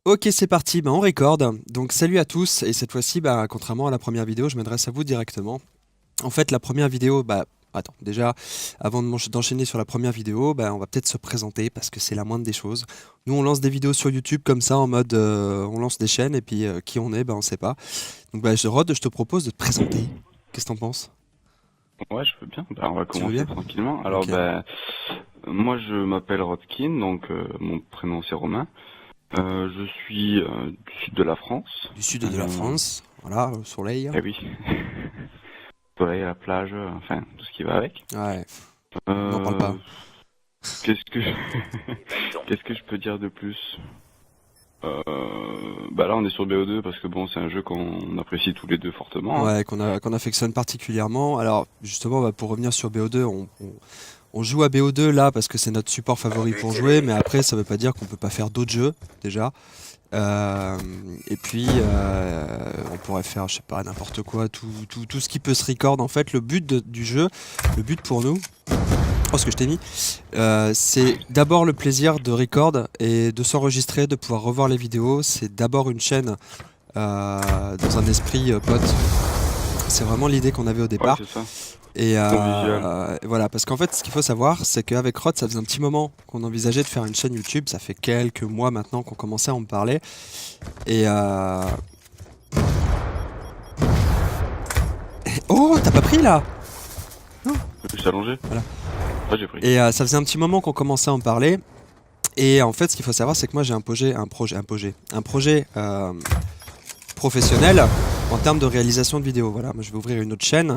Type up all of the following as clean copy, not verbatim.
Ok, c'est parti, on record. Donc salut à tous, et cette fois-ci, contrairement à la première vidéo, je m'adresse à vous directement. En fait, la première vidéo, attends, déjà, avant d'enchaîner sur la première vidéo, on va peut-être se présenter parce que c'est la moindre des choses. Nous, on lance des vidéos sur YouTube comme ça, en mode, on lance des chaînes, et puis qui on est, on sait pas. Donc Rod, je te propose de te présenter. Qu'est-ce que t'en penses? Ouais, je veux bien. On va Tu veux commencer bien? tranquillement. Alors, Ok. moi, je m'appelle Rodkin, donc mon prénom c'est Romain. Je suis du sud de la France. Du sud de la France, voilà, au soleil. Eh oui, soleil, la plage, enfin tout ce qui va avec. Ouais, n'en parle Euh, pas. qu'est-ce que qu'est-ce que je peux dire de plus? Là, on est sur BO2 parce que bon, c'est un jeu qu'on apprécie tous les deux fortement, hein. Ouais, qu'on affectionne particulièrement. Alors, justement, pour revenir sur BO2, on joue à BO2 là parce que c'est notre support favori pour jouer, mais après, ça veut pas dire qu'on peut pas faire d'autres jeux, déjà. Euh, et puis, on pourrait faire, je sais pas, n'importe quoi, tout ce qui peut se record. En fait, le but du jeu, le but pour nous, oh, ce que je t'ai mis, c'est d'abord le plaisir de record et de s'enregistrer, de pouvoir revoir les vidéos. C'est d'abord une chaîne dans un esprit pote. C'est vraiment l'idée qu'on avait au Ouais, départ. c'est ça. Et Convivial. voilà, parce qu'en fait, ce qu'il faut savoir, c'est qu'avec Rod, ça faisait un petit moment qu'on envisageait de faire une chaîne YouTube. Ça fait quelques mois maintenant qu'on commençait à en parler. Et oh, t'as pas pris là? Non. Je suis allongé. Voilà. Ouais, j'ai pris. Et ça faisait un petit moment qu'on commençait à en parler. Et en fait, ce qu'il faut savoir, c'est que moi, j'ai un projet professionnel en termes de réalisation de vidéos. Voilà, moi je vais ouvrir une autre chaîne,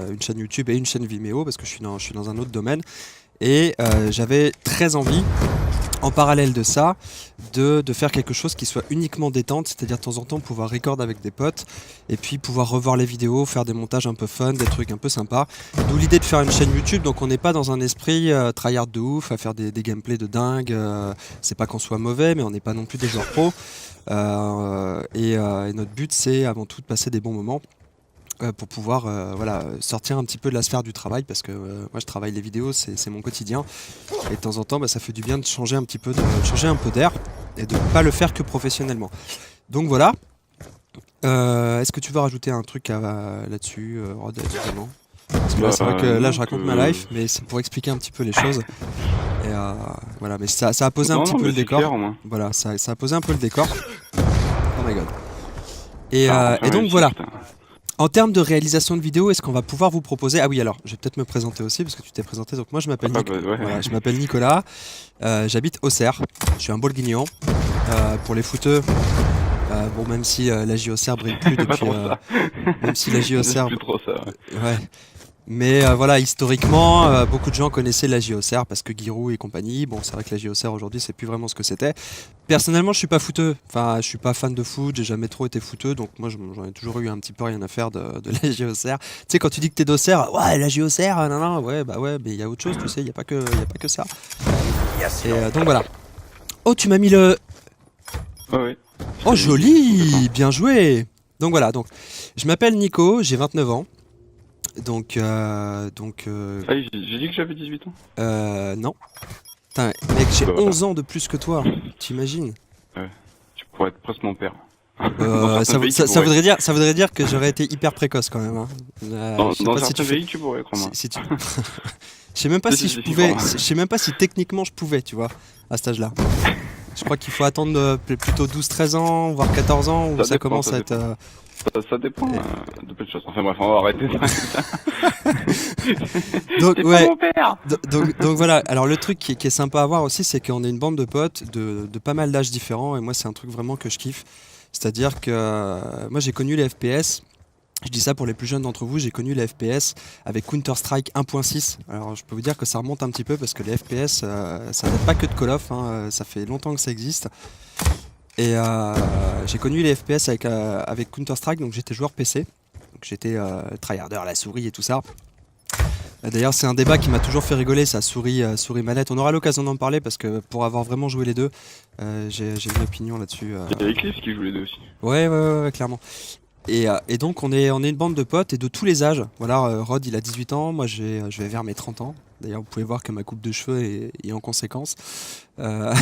une chaîne YouTube et une chaîne Vimeo parce que je suis dans un autre domaine. Et j'avais très envie, en parallèle de ça, de faire quelque chose qui soit uniquement détente, c'est-à-dire de temps en temps pouvoir record avec des potes et puis pouvoir revoir les vidéos, faire des montages un peu fun, des trucs un peu sympas. D'où l'idée de faire une chaîne YouTube, donc on n'est pas dans un esprit tryhard de ouf, à faire des gameplays de dingue. C'est pas qu'on soit mauvais, mais on n'est pas non plus des joueurs pros. Et notre but, c'est avant tout de passer des bons moments pour pouvoir voilà, sortir un petit peu de la sphère du travail parce que moi je travaille les vidéos, c'est mon quotidien et de temps en temps ça fait du bien de changer un petit peu, de changer un peu d'air et de pas le faire que professionnellement. Donc voilà. Est-ce que tu veux rajouter un truc là-dessus, Rod, évidemment? Parce que là c'est vrai que là Non, je raconte ma life, mais c'est pour expliquer un petit peu les choses. Et voilà, mais ça a posé un non, petit non, peu mais le c'est clair décor. au moins. Voilà, ça a posé un peu le décor. Oh my god. Et, Enfin et donc réussi, voilà. putain. En termes de réalisation de vidéos, est-ce qu'on va pouvoir vous proposer... Ah oui, alors, je vais peut-être me présenter aussi, parce que tu t'es présenté. Donc moi, Ah bah ouais. voilà, je m'appelle Nicolas, j'habite Auxerre, je suis un bourguignon. Pour les footeux, bon, même si la J Auxerre brille plus Pas depuis... trop ça. même si la J J'aime Auxerre... plus trop ça, ouais. Ouais. Mais voilà, historiquement, beaucoup de gens connaissaient la JOCR parce que Giroud et compagnie. Bon, c'est vrai que la JOCR aujourd'hui, c'est plus vraiment ce que c'était. Personnellement, je suis pas footeux. Enfin, je suis pas fan de foot. J'ai jamais trop été footeux, donc moi, j'en ai toujours eu un petit peu rien à faire de la JOCR. Tu sais, quand tu dis que t'es d'Auxerre, ouais, la JOCR, non, non, ouais, bah ouais, mais il y a autre chose, tu sais, y a pas que ça. Et donc voilà. Oh, tu m'as mis le. Ouais, ouais. Oh, C'est complètement. joli, bien joué. Donc voilà. Donc, je m'appelle Nico, j'ai 29 ans. Donc, Ah, j'ai dit que j'avais 18 ans? non. Putain, mec, j'ai Bah voilà. 11 ans de plus que toi. T'imagines? Ouais. Tu pourrais être presque mon père. Dans certains Ça, pays, tu pourrais. ça voudrait dire que j'aurais été hyper précoce quand même, hein. Je sais Dans pas si tu certains fais. pays, tu pourrais, crois-moi. Si tu... Je sais même pas Si, si si, je si, si, pouvais. crois-moi. Je sais même pas si techniquement je pouvais, tu vois, à cet âge-là. Je crois qu'il faut attendre plutôt 12, 13 ans, voire 14 ans, où Ça ça dépend, commence ça à être. dépend. Ça dépend Et- de peu de choses. Enfin bref, on va arrêter ça. Donc, C'est pas ouais. mon père! Donc voilà, alors le truc qui est sympa à voir aussi, c'est qu'on est une bande de potes de pas mal d'âges différents, et moi c'est un truc vraiment que je kiffe. C'est-à-dire que moi j'ai connu les FPS, je dis ça pour les plus jeunes d'entre vous, j'ai connu les FPS avec Counter-Strike 1.6. Alors je peux vous dire que ça remonte un petit peu parce que les FPS, ça date pas que de Call of, hein, ça fait longtemps que ça existe. Et j'ai connu les FPS avec Counter-Strike, donc j'étais joueur PC, donc j'étais tryharder à la souris et tout ça. D'ailleurs, c'est un débat qui m'a toujours fait rigoler, ça, souris manette. On aura l'occasion d'en parler parce que pour avoir vraiment joué les deux, j'ai une opinion là-dessus. Il y a Eclipse qui joue les deux aussi. Ouais, clairement. Et donc, on est une bande de potes et de tous les âges. Voilà, Rod, il a 18 ans, moi je vais vers mes 30 ans. D'ailleurs, vous pouvez voir que ma coupe de cheveux est en conséquence. Euh,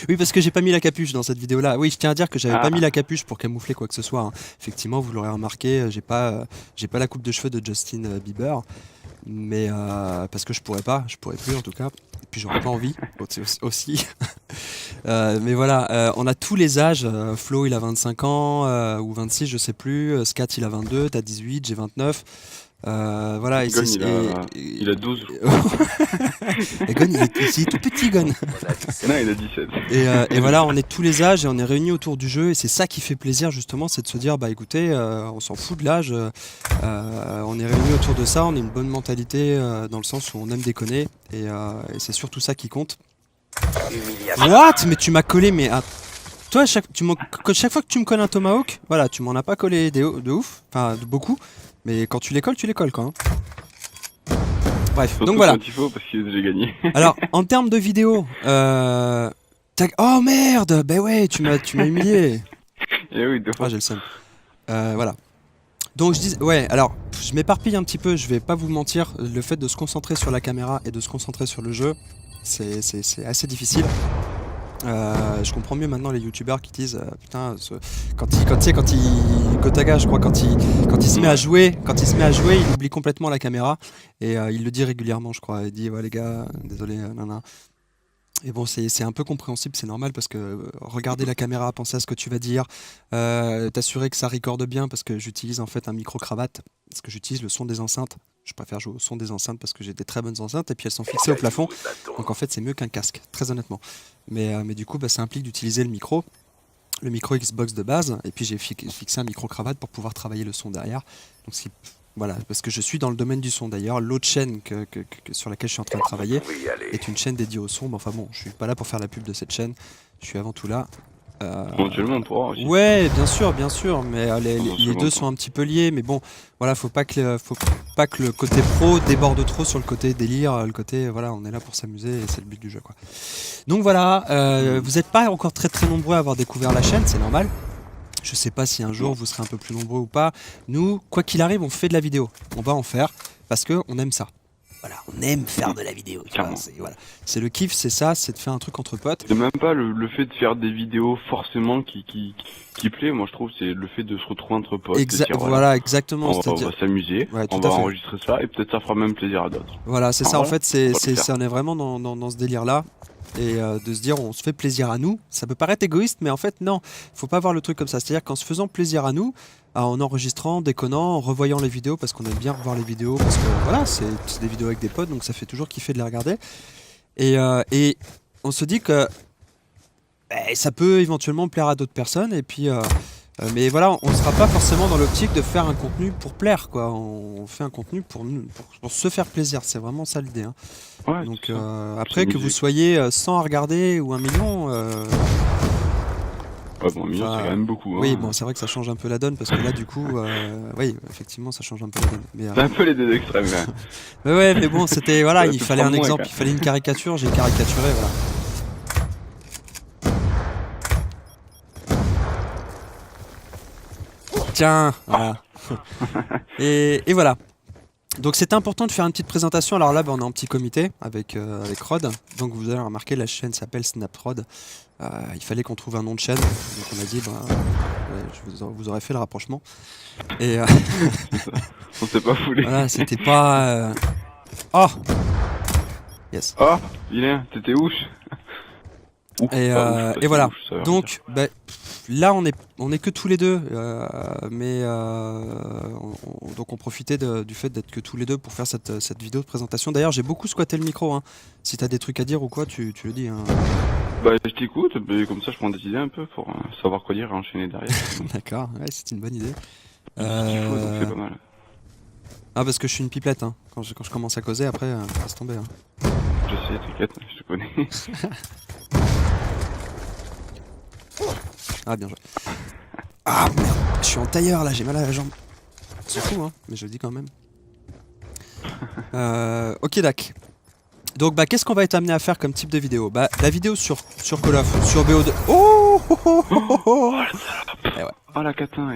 Oui, parce que j'ai pas mis la capuche dans cette vidéo-là. Oui, je tiens à dire que j'avais pas mis la capuche pour camoufler quoi que ce soit, hein. Effectivement, vous l'aurez remarqué, j'ai pas la coupe de cheveux de Justin Bieber, mais parce que je pourrais plus en tout cas. Et puis j'aurais pas envie aussi. Mais voilà, on a tous les âges. Flo, il a 25 ans ou 26, je sais plus. Scat, il a 22, t'as 18, j'ai 29. Voilà, Gon, il a 12. Et Gon, il est tout petit, Gon. Non, il a 17. Et voilà, on est de tous les âges et on est réunis autour du jeu et c'est ça qui fait plaisir justement, c'est de se dire bah écoutez, on s'en fout de l'âge, on est réunis autour de ça, on a une bonne mentalité dans le sens où on aime déconner et c'est surtout ça qui compte. What? Mais tu m'as collé, mais toi chaque fois que tu me colles un tomahawk, voilà, tu m'en as pas collé de ouf, enfin de beaucoup, mais quand tu les colles quoi. Hein. Bref, Surtout donc voilà. quand il faut, parce qu'il a déjà gagné. Alors, en termes de vidéo, oh merde, bah ouais, tu m'as humilié. Et oui, deux fois. Ah, j'ai le seum. Voilà. Donc je dis, ouais, alors je m'éparpille un petit peu, je vais pas vous mentir, le fait de se concentrer sur la caméra et de se concentrer sur le jeu, c'est assez difficile. Je comprends mieux maintenant les youtubeurs qui disent putain Gotaga je crois quand il se met à jouer il oublie complètement la caméra et il le dit régulièrement je crois, il dit ouais les gars désolé nana. Et bon, c'est un peu compréhensible, c'est normal parce que regarder la caméra, penser à ce que tu vas dire, t'assurer que ça recorde bien parce que j'utilise en fait un micro-cravate, parce que j'utilise le son des enceintes. Je préfère jouer au son des enceintes parce que j'ai des très bonnes enceintes et puis elles sont fixées au plafond. Donc en fait, c'est mieux qu'un casque, très honnêtement. Mais du coup, bah, ça implique d'utiliser le micro Xbox de base, et puis j'ai fixé un micro-cravate pour pouvoir travailler le son derrière. Donc voilà, parce que je suis dans le domaine du son d'ailleurs. L'autre chaîne sur laquelle je suis en train de travailler est une chaîne dédiée au son. Mais enfin bon, je suis pas là pour faire la pub de cette chaîne. Je suis avant tout là. Éventuellement, on pourra aussi. Ouais, bien sûr, mais les deux sont un petit peu liés. Mais bon, voilà, faut pas que le côté pro déborde trop sur le côté délire. Le côté, voilà, on est là pour s'amuser et c'est le but du jeu, quoi. Donc voilà, vous n'êtes pas encore très nombreux à avoir découvert la chaîne, c'est normal. Je sais pas si un jour vous serez un peu plus nombreux ou pas. Nous, quoi qu'il arrive, on fait de la vidéo. On va en faire parce que on aime ça. Voilà, on aime faire de la vidéo. C'est le kiff, c'est ça, c'est de faire un truc entre potes. C'est même pas le fait de faire des vidéos forcément qui plaît, moi je trouve, c'est le fait de se retrouver entre potes. Voilà, exactement. On va s'amuser, ouais, on va enregistrer ça et peut-être ça fera même plaisir à d'autres. Voilà, c'est ça, en fait, on est vraiment dans ce délire-là. Et de se dire on se fait plaisir à nous, ça peut paraître égoïste mais en fait non, faut pas voir le truc comme ça, c'est à dire qu'en se faisant plaisir à nous, en enregistrant, déconnant, en revoyant les vidéos parce qu'on aime bien revoir les vidéos parce que voilà c'est des vidéos avec des potes donc ça fait toujours kiffer de les regarder et on se dit que ça peut éventuellement plaire à d'autres personnes et puis mais voilà, on ne sera pas forcément dans l'optique de faire un contenu pour plaire, quoi. On fait un contenu pour se faire plaisir, c'est vraiment ça l'idée. Hein. Ouais, donc après que vous soyez 100 à regarder ou 1 million... Ouais, bon, 1 million c'est quand même beaucoup. Hein. Oui, bon, c'est vrai que ça change un peu la donne parce que là, du coup, oui, effectivement, ça change un peu la donne. C'est un peu les deux extrêmes. Mais ouais, mais bon, c'était voilà, il fallait un exemple, il fallait une caricature, j'ai caricaturé, voilà. Tiens, voilà. et voilà. Donc c'était important de faire une petite présentation. Alors là, on est en petit comité avec Rod. Donc vous allez remarquer, la chaîne s'appelle SnapRod. Il fallait qu'on trouve un nom de chaîne. Donc on a dit, vous aurez fait le rapprochement. Et on s'est pas foulé. Voilà, c'était pas... Oh yes. Oh, vilain, t'étais ouche. Et voilà. Donc, là, on est que tous les deux, donc on profitait du fait d'être que tous les deux pour faire cette vidéo de présentation. D'ailleurs, j'ai beaucoup squatté le micro. Hein. Si t'as des trucs à dire ou quoi, tu le dis. Hein. Bah, je t'écoute, comme ça, je prends des idées un peu pour savoir quoi dire et enchaîner derrière. D'accord, ouais, c'est une bonne idée. Donc c'est pas mal. Ah, parce que je suis une pipelette. Hein. Quand je commence à causer, après, laisse tomber. Hein. Je sais, t'inquiète, je te connais. Ah, bien joué. Ah merde, je suis en tailleur là, j'ai mal à la jambe. C'est fou hein, mais je le dis quand même. Ok d'ac. Donc qu'est-ce qu'on va être amené à faire comme type de vidéo? La vidéo sur Call of, sur BO2. Oh Oh la catin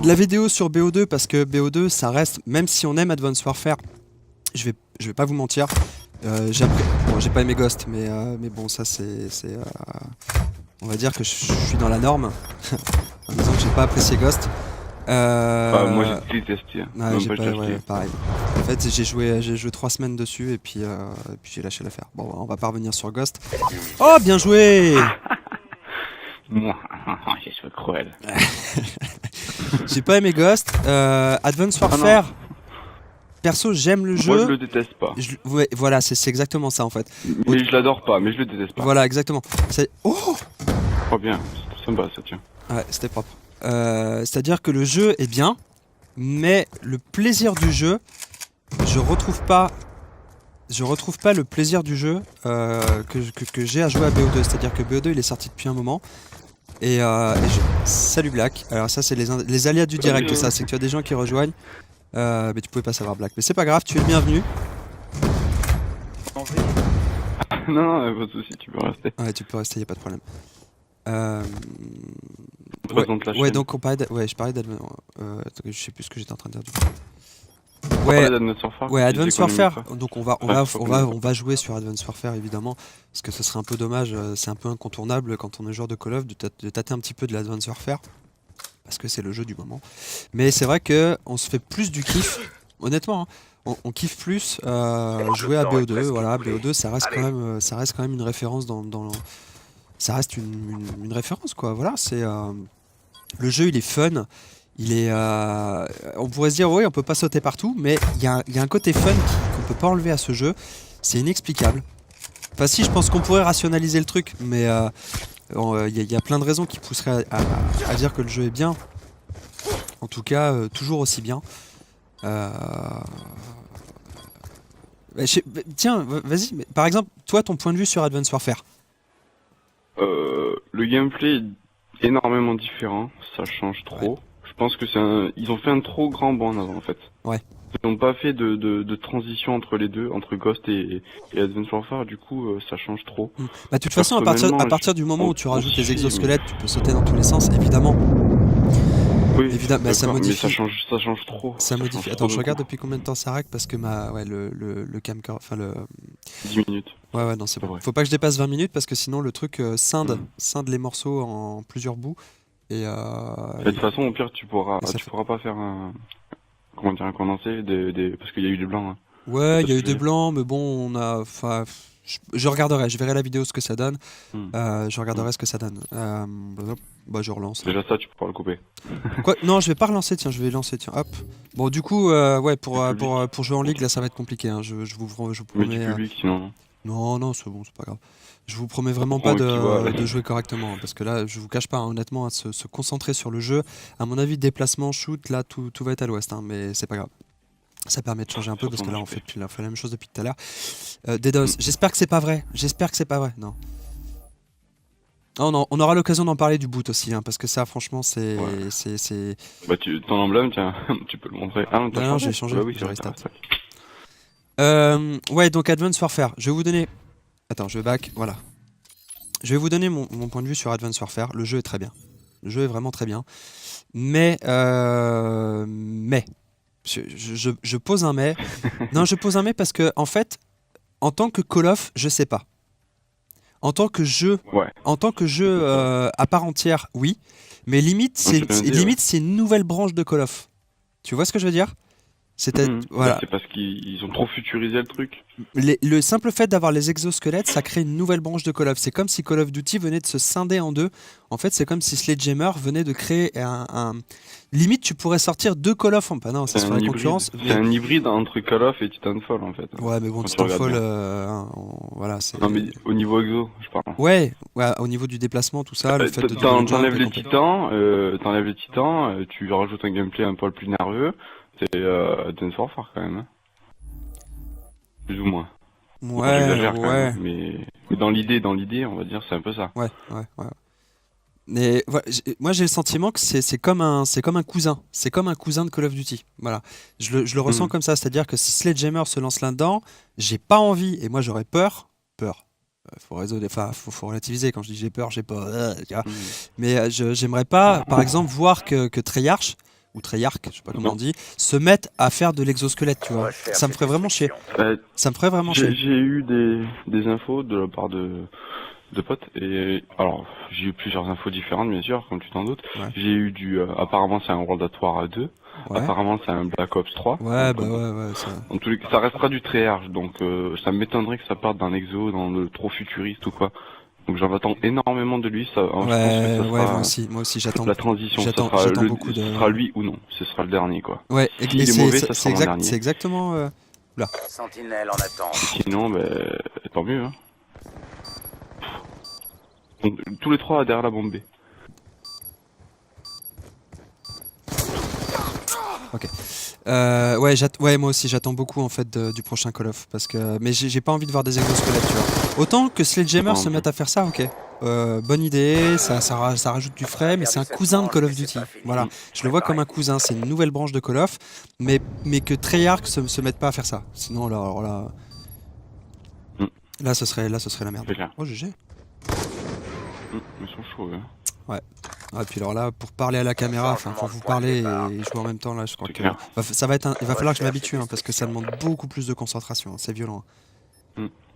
La vidéo sur BO2 parce que BO2 ça reste, même si on aime Advanced Warfare, je vais pas vous mentir. Bon, j'ai pas aimé Ghost, mais bon, ça on va dire que je suis dans la norme. En disant que j'ai pas apprécié Ghost. Moi j'ai détesté, Ouais, même j'ai pas pas, le ouais, acheté. pareil. En fait, j'ai joué 3 semaines dessus et puis j'ai lâché l'affaire. Bon, on va pas revenir sur Ghost. Oh, bien joué! Moi, j'ai ce cruel. J'ai pas aimé Ghost. Advance Warfare. Perso, j'aime le Moi je jeu. le déteste pas. Ouais, voilà, c'est exactement ça en fait. Mais je l'adore pas, mais je le déteste pas. Voilà, exactement. Oh! Trop bien, c'est sympa ça tient. Ouais, c'était propre. C'est-à-dire que le jeu est bien, mais le plaisir du jeu, je retrouve pas le plaisir du jeu que j'ai à jouer à BO2. C'est-à-dire que BO2 il est sorti depuis un moment. Salut Black. Alors ça c'est les aléas du direct, ça c'est que tu as des gens qui rejoignent. Mais tu pouvais pas savoir Black. Mais c'est pas grave, tu es le bienvenu. Non, pas de soucis, tu peux rester. Ouais, tu peux rester, y a pas de problème. Présente la Ouais, chaîne. donc je parlais d'Advance. Je sais plus ce que j'étais en train de dire du coup. Ouais, Ouais, Advance Warfare. ouais, tu Advance disais qu'on aimait Warfare. pas. Donc on va jouer sur Advance Warfare évidemment, parce que ce serait un peu dommage. C'est un peu incontournable quand on est joueur de Call of de tâter un petit peu de l'Advance Warfare, parce que c'est le jeu du moment. Mais c'est vrai que on se fait plus du kiff, honnêtement. Hein. On kiffe plus jouer à BO2. Voilà, BO2, ça reste quand même une référence ça reste une référence quoi. Voilà, le jeu, il est fun. On pourrait se dire oui, on peut pas sauter partout, mais il y a un côté fun qu'on peut pas enlever à ce jeu. C'est inexplicable. Enfin si, je pense qu'on pourrait rationaliser le truc, mais il y a plein de raisons qui pousseraient à dire que le jeu est bien. En tout cas, toujours aussi bien. Tiens, vas-y. Par exemple, toi, ton point de vue sur Advance Warfare. Le gameplay est énormément différent, ça change trop. Ouais. Je pense que ils ont fait un trop grand bond en avant en fait. Ouais. Ils n'ont pas fait de transition entre les deux, entre Ghost et Advance Warfare, du coup ça change trop. Bah, de toute façon, à partir du moment où tu rajoutes les exosquelettes, tu peux sauter dans tous les sens, évidemment. Oui, Évidemment, bah, ça modifie. mais ça change trop. Ça modifie. change Attends, trop je de regarde coup. depuis combien de temps ça rack parce que le camcorder, enfin 10 minutes. ouais, non, c'est C'est bon. vrai. Faut pas que je dépasse 20 minutes parce que sinon le truc scinde Mm. les morceaux en plusieurs bouts et Mais de toute façon, au pire, tu pourras ça fait- pourras pas faire un condensé parce qu'il y a eu des blancs. Hein. ouais, il y a Parce eu que des blancs, mais bon, enfin, je regarderai, je verrai la vidéo ce que ça donne. Mm. Je regarderai ce que ça donne. Bah, je relance. Déjà ça, tu pourras le couper. Quoi? Non, je vais pas relancer, tiens, je vais lancer, tiens, hop. Bon, du coup, ouais, pour jouer en ligue, là, ça va être compliqué, hein. Je vous Mais promets. du public, sinon. Non, c'est bon, c'est pas grave. Je vous promets vraiment Prends pas le qui va, de jouer correctement, hein, parce que là, je vous cache pas, hein, honnêtement, à se concentrer sur le jeu. À mon avis, déplacement, shoot, là, tout va être à l'ouest, hein, mais c'est pas grave. Ça permet de changer un peu, parce que là, on fait la même chose depuis tout à l'heure. DDoS, j'espère que c'est pas vrai. J'espère que c'est pas vrai, non. Oh, non, on aura l'occasion d'en parler du boot aussi, hein, parce que ça, franchement, c'est. Ouais. Bah, ton emblème, tiens, tu peux le montrer. Ah non, Non, j'ai changé, Bah oui, j'ai c'est vrai, restart. c'est vrai. Ouais, donc Advance Warfare. Je vais vous donner. Attends, je vais back. Voilà. Je vais vous donner mon point de vue sur Advance Warfare. Le jeu est très bien. Le jeu est vraiment très bien. Mais. Je pose un mais. Non, je pose un mais parce que, en fait, en tant que Call of, je sais pas. En tant que jeu, Ouais. à part entière, oui. Mais limite, Ouais, c'est bien dit, c'est une nouvelle branche de Call of. Tu vois ce que je veux dire? Voilà. Bah, c'est parce qu'ils ont trop futurisé le truc. Le simple fait d'avoir les exosquelettes, ça crée une nouvelle branche de Call of. C'est comme si Call of Duty venait de se scinder en deux. En fait, c'est comme si Sledgehammer venait de créer Limite, tu pourrais sortir deux Call of. Bah non, ça se ferait concurrence. C'est un hybride entre Call of et Titanfall en fait. Ouais, mais bon, Quand tu regardes Titanfall, bien. voilà, c'est. Non mais au niveau exo, je parle. Ouais, au niveau du déplacement, tout ça, le fait de T'enlèves les titans, tu rajoutes un gameplay un poil plus nerveux. C'est Advance Warfare quand même. Hein. Plus ou moins. Ouais, J'exagère quand ouais. même, mais dans l'idée, on va dire, c'est un peu ça. Ouais. Mais voilà, moi j'ai le sentiment que c'est comme un cousin. C'est comme un cousin de Call of Duty. Voilà. Je le ressens comme ça. C'est-à-dire que si Sledgehammer se lance là-dedans, j'ai pas envie. Et moi j'aurais peur. Faut relativiser. Quand je dis j'ai peur, j'ai pas. Tu vois. Mais j'aimerais pas, par exemple, voir que Treyarch ou Treyarch, je sais pas comment Non. on dit, se mettent à faire de l'exosquelette, tu vois. Ça me ferait vraiment chier. Ça me ferait vraiment J'ai chier. eu des infos de la part de potes, et alors j'ai eu plusieurs infos différentes, bien sûr, comme tu t'en doutes. Ouais. J'ai eu apparemment c'est un World at War 2, Ouais. apparemment c'est un Black Ops 3. Ouais, donc, bah ouais, ça... en tous les cas, ça restera du Treyarch, donc ça m'étonnerait que ça parte d'un exo, dans le trop futuriste ou quoi. Donc j'en attends énormément de lui, ça, je pense que Ouais, ça ouais, sera moi aussi, j'attends. la transition, J'attends beaucoup de... ce sera lui ou non, ce sera le dernier quoi. Ouais, S'il est mauvais, ça sera mon dernier. c'est exactement... Là. Sentinelle en attente. Sinon, tant mieux. Hein. Donc, tous les trois derrière la bombe B. Ok. Ouais, moi aussi, j'attends beaucoup en fait du prochain Call of, parce que mais j'ai pas envie de voir des exosquelettes, tu vois. Autant que Sledgehammer se mette à faire ça, ok. Bonne idée, ça rajoute du frais, mais c'est un cousin de Call of Duty. Voilà, je le vois comme un cousin, c'est une nouvelle branche de Call of, mais que Treyarch se mette pas à faire ça. Sinon, alors là, là, ce serait la merde. C'est clair. Oh, GG. Ils sont chauds, hein. Ouais. Ah, puis alors là, pour parler à la caméra, enfin, pour vous parler et jouer en même temps, là, je crois C'est que clair. ça va être il va falloir que je m'habitue, hein, parce que ça demande beaucoup plus de concentration. Hein. C'est violent.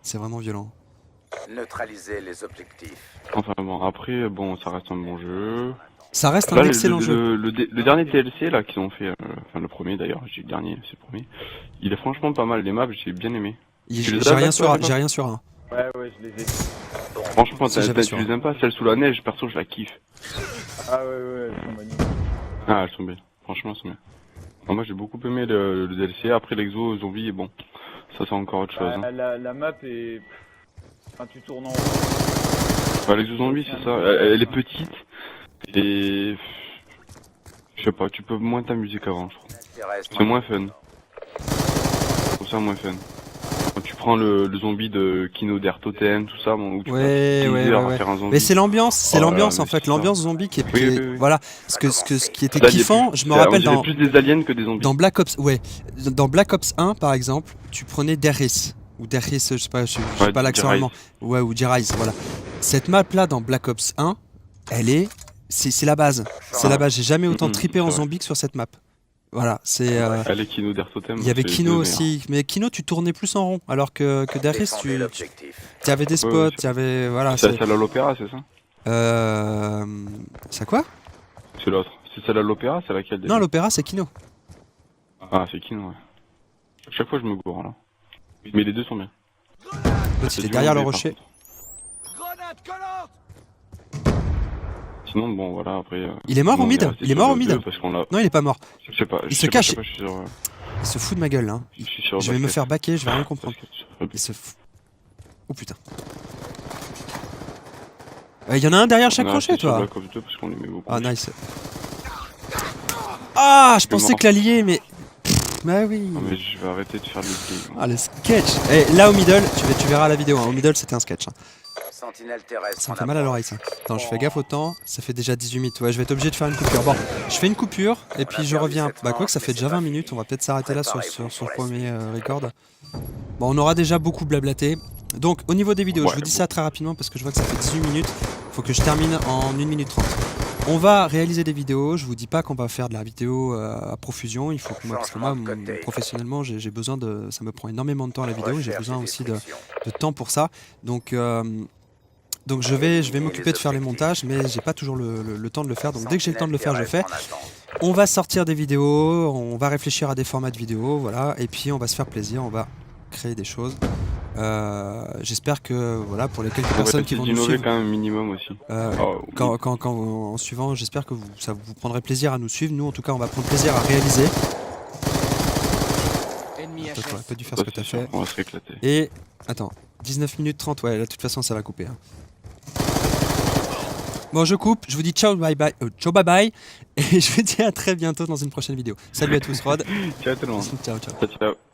C'est vraiment violent. Neutraliser les objectifs. Enfin bon, après, bon, ça reste un bon jeu. Ça reste un Là, excellent jeu. le dernier DLC là qu'ils ont fait, enfin le premier d'ailleurs, j'ai le dernier, c'est le premier. Il est franchement pas mal, les maps, j'ai bien aimé. J'ai rien sur un. Ouais, je les ai. Franchement, Si, j'avais tu les aimes pas, celle sous la neige, perso, je la kiffe. Ah ouais, elles sont magnifiques. Ah, elles sont bien. Franchement, elles sont bien. Alors, moi, j'ai beaucoup aimé le DLC. Après, l'exo zombie, bon, ça c'est encore autre chose. Hein. La map est... Enfin, tu tournes en haut. Bah, l'exo zombie, c'est ça. Elle est petite. Et... Je sais pas, tu peux moins t'amuser qu'avant, je trouve. C'est moins fun. Je trouve ça moins fun. Quand tu prends le zombie de Kino d'Air Totem, tout ça, bon, où tu Ouais. faire un zombie. Mais c'est l'ambiance, mais en fait, c'est l'ambiance zombie qui est, Oui. voilà, ce qui était Là, il y a kiffant, plus- je me rappelle on dirait plus des aliens que des zombies. dans Black Ops, dans Black Ops 1 par exemple, tu prenais Derris ou Derris, je sais pas, je sais pas l'accent Derice. allemand. Ouais, ou Derice, voilà. Cette map là dans Black Ops 1, c'est la base. C'est la base, j'ai jamais autant trippé en c'est vrai. zombie que sur cette map. Voilà, c'est Allez, Kino d'Air Totem. il y avait c'est Kino le aussi, mais Kino tu tournais plus en rond, alors que Derris tu avais des spots, Ouais, tu avais voilà. C'est celle à l'opéra, c'est ça? C'est quoi? C'est l'autre. C'est celle à l'opéra, c'est laquelle déjà? Non, l'opéra c'est Kino. Ah, c'est Kino, ouais. Chaque fois, je me gourre, là. Mais les deux sont bien. L'autre il est derrière le par rocher. contre. Sinon, bon, voilà, après... Il est mort au on mid? resté Il est sur mort le au mid? deux parce qu'on l'a... Non, il est pas mort. Je sais pas. Il je se sais pas, cache. je sais pas, je suis sur... Il se fout de ma gueule là. Je suis sur Je vais me basket. faire baquer, je vais rien comprendre. Basket. Il se fout. Oh putain. Il y en a un derrière chaque On a rocher, resté sur toi. Black Ops 2 parce qu'on aimait beaucoup. Ah, nice. Ah, je Il est pensais mort. que l'allié, mais. Bah oui. Non, mais je vais arrêter de faire le game. Ah, le sketch. Et là, au middle, tu verras la vidéo. Hein. Au middle, c'était un sketch. Hein. Sentinelle terrestre. Ça me fait mal à l'oreille, ça. Attends, je fais gaffe au temps. Ça fait déjà 18 minutes. Ouais, je vais être obligé de faire une coupure. Bon, je fais une coupure et puis je reviens. Bah, quoi que ça fait déjà 20 minutes. On va peut-être s'arrêter là sur le premier record. Bon, on aura déjà beaucoup blablaté. Donc, au niveau des vidéos, je vous dis ça très rapidement parce que je vois que ça fait 18 minutes. Faut que je termine en 1 minute 30. On va réaliser des vidéos. Je vous dis pas qu'on va faire de la vidéo à profusion. Il faut que moi, parce que moi, professionnellement, j'ai besoin de. Ça me prend énormément de temps la vidéo. J'ai besoin aussi de temps pour ça. Donc je vais m'occuper de faire les montages, mais j'ai pas toujours le temps de le faire. Donc dès que j'ai le temps de le faire, je fais. On va sortir des vidéos, on va réfléchir à des formats de vidéos, voilà. Et puis on va se faire plaisir, on va créer des choses. J'espère que voilà, pour les quelques personnes qui vont nous suivre, quand même minimum aussi. en suivant, j'espère que ça vous prendrez plaisir à nous suivre. Nous, en tout cas, on va prendre plaisir à réaliser. Toi, t'aurais pas dû faire ce que t'as fait. On va se rééclater. Et attends, 19 minutes 30, ouais, là, de toute façon, ça va couper. Hein. Bon, je coupe, je vous dis ciao, bye bye, et je vous dis à très bientôt dans une prochaine vidéo. Salut à tous, Rod. Ciao tout le monde. Ciao, ciao. Ciao.